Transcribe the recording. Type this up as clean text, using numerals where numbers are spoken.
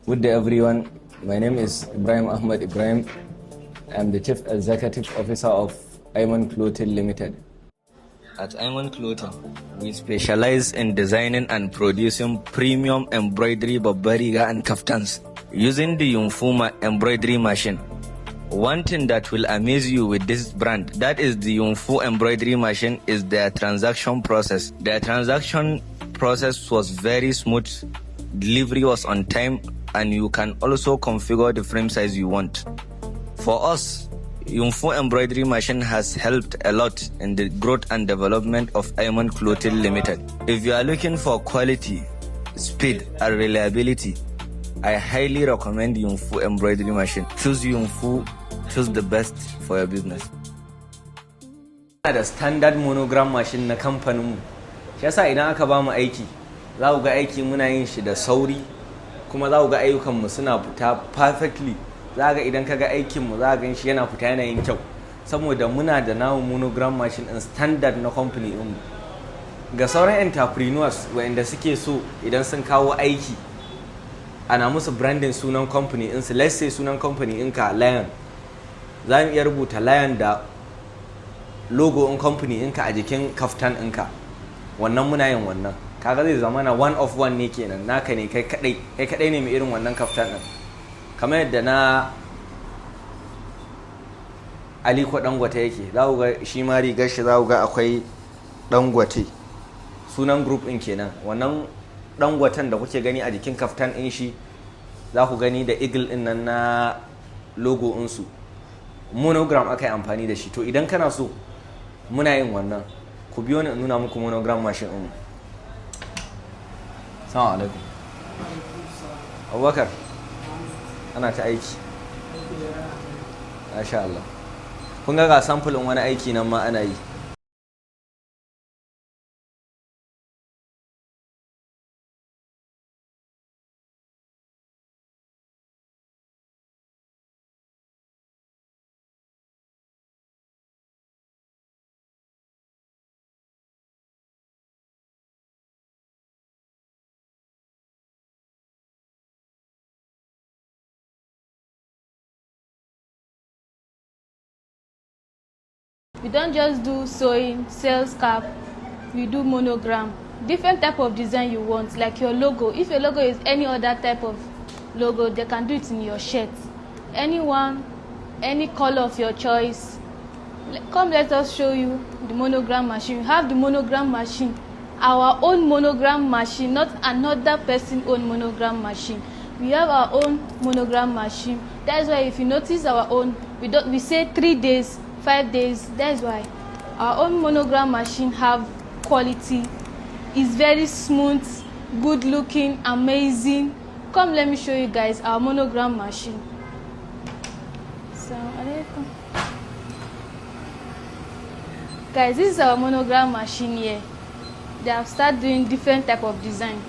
Good day, everyone. My name is Ahmed Ibrahim. I'm the Chief Executive Officer of Ayman Clothing Limited. At Ayman Clothing, we specialize in designing and producing premium embroidery, babariga, and kaftans using the YunFu embroidery machine. One thing that will amaze you with this brand, that is the YunFu embroidery machine, is their transaction process. Their transaction process was very smooth, delivery was on time, and you can also configure the frame size you want. For us, YunFu embroidery machine has helped a lot in the growth and development of Ayman Clothing Limited. If you are looking for quality, speed, and reliability, I highly recommend YunFu embroidery machine. Choose YunFu, choose the best for your business. The standard monogram machine na kamfaninmu. Shi yasa idan aka ba mu aiki, za ku ga aiki muna yin shi da sauri, kuma za ku ga ayyukanmu suna fita perfectly. Za ga idan kaga aikinmu za ga shi yana fita yana yin kyau, saboda muna da namu monogram machine in standard na company ɗinmu. Ga sauran entrepreneurs waɗanda suke so idan sun kawo aiki ana musu branding sunan company ɗinsu, let's say sunan company ɗinka Lion, za mu iya rubuta Lion da logo in company ɗinka a jikin kaftan ɗinka. Wannan muna yin wannan, kaga zai zama na one of one ne kenan, naka ne kai kadai ne mai irin wannan kaftan ɗin. Kamar yadda na Aliko Dangote yake, za ku ga shi ma rigar shi za ku ga akwai Dangote, sunan group ɗin kenan. Wannan Dangoten da kuke gani a jikin kaftan ɗin shi, za ku gani da eagle ɗin nan na logo ɗinsu, monogram aka yi amfani da shi. To idan kana so muna yin wannan, ku biyo ni in nuna muku monogram machine ɗin. Assalamu alaikum. Abubakar, ana ta aiki. Masha Allah. Kun ga samfulin wani aiki nan ma ana yi. We don't just do sewing, sales cap, we do monogram. Different type of design you want, like your logo. If your logo is any other type of logo, they can do it in your shirt. Anyone, any color of your choice. Come, let us show you the monogram machine. We have the monogram machine, our own monogram machine, not another person own monogram machine. We have our own monogram machine. That's why if you notice our own, we say 3 days, 5 days. That's why our own monogram machine have quality. It's very smooth, good looking, amazing. Come, let me show you guys our monogram machine. Guys, this is our monogram machine here. They have started doing different type of design.